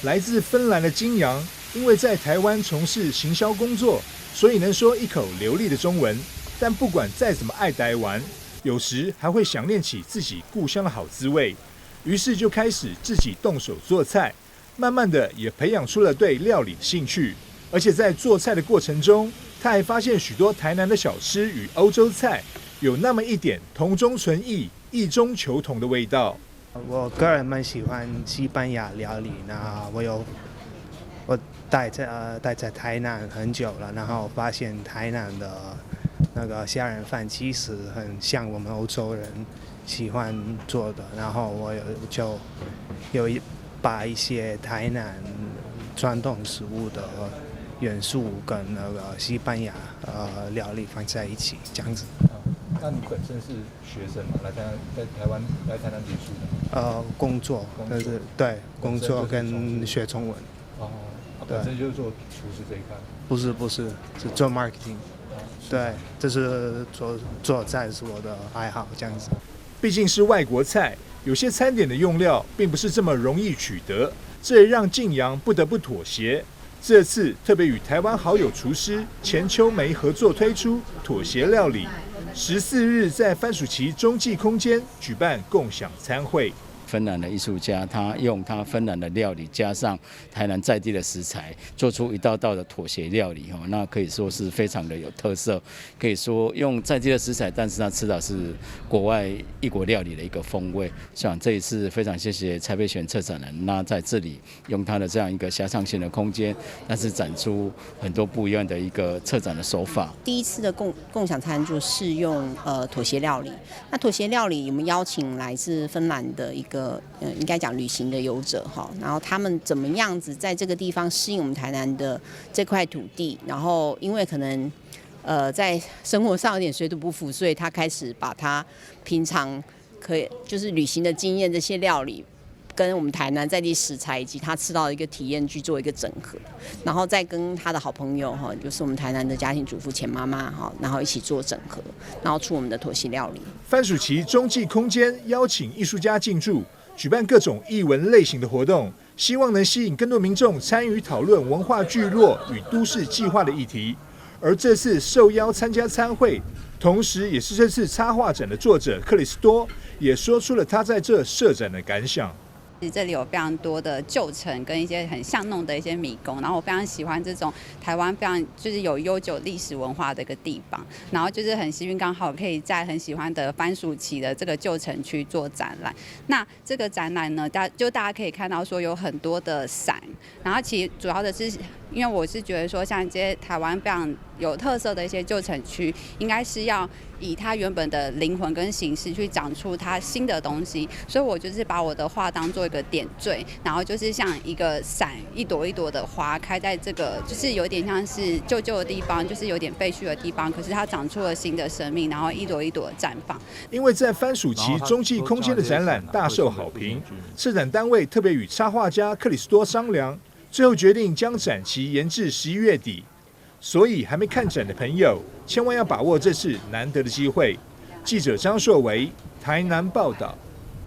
来自芬兰的金阳，因为在台湾从事行销工作，所以能说一口流利的中文。但不管再怎么爱台湾，有时还会想念起自己故乡的好滋味，于是就开始自己动手做菜，慢慢的也培养出了对料理的兴趣。而且在做菜的过程中，他还发现许多台南的小吃与欧洲菜有那么一点同中存异、异中求同的味道。我个人蛮喜欢西班牙料理，那我待在台南很久了，然后发现台南的那个虾仁饭其实很像我们欧洲人喜欢做的，然后我就把一些台南传统食物的元素跟那个西班牙料理放在一起，这样子。那你本身是学生嘛？在台湾来台南读书的？工作，就是对工作跟学中文。哦，本身就是做厨师这一块？不是，是做 marketing。对，这是做菜是我的爱好，这样子。毕竟是外国菜，有些餐点的用料并不是这么容易取得，这也让晋阳不得不妥协。这次特别与台湾好友厨师钱秋梅合作推出妥协料理，14日在番薯崎中继空间举办共享餐会。芬兰的艺术家，他用他芬兰的料理加上台南在地的食材，做出一道道的妥协料理，那可以说是非常的有特色。可以说用在地的食材，但是他吃到是国外异国料理的一个风味。想这一次非常谢谢蔡佩璇策展人，那在这里用他的这样一个遐想性的空间，但是展出很多不一样的一个策展的手法。第一次的共享餐桌是用妥协料理。那妥协料理我们邀请来自芬兰的一个应该讲旅行的游者哈，然后他们怎么样子在这个地方适应我们台南的这块土地，然后因为可能在生活上有点水土不服，所以他开始把他平常可以就是旅行的经验这些料理跟我们台南在地食材以及他吃到的一个体验去做一个整合，然后再跟他的好朋友哈，就是我们台南的家庭主妇钱妈妈哈，然后一起做整合，然后出我们的妥协料理。番薯崎中继空间邀请艺术家进驻，举办各种艺文类型的活动，希望能吸引更多民众参与讨论文化聚落与都市计划的议题。而这次受邀参加餐会，同时也是这次插画展的作者克里斯多，也说出了他在这设展的感想。这里有非常多的旧城跟一些很巷弄的一些迷宫，然后我非常喜欢这种台湾非常就是有悠久历史文化的一个地方，然后就是很幸运刚好可以在很喜欢的番薯崎的这个旧城区做展览。那这个展览呢，大家可以看到说有很多的伞，然后其实主要的是因为我是觉得说像这些台湾非常有特色的一些旧城区，应该是要以它原本的灵魂跟形式去长出它新的东西，所以我就是把我的画当做一个点缀，然后就是像一个伞，一朵一朵的花开在这个就是有点像是旧的地方，就是有点废墟的地方，可是它长出了新的生命，然后一朵一朵的绽放。因为在番薯崎中继空间的展览大受好评，策展单位特别与插画家克里斯多商量，最后决定将展期延至11月底。所以还没看展的朋友，千万要把握这次难得的机会。记者张硕维，台南报道。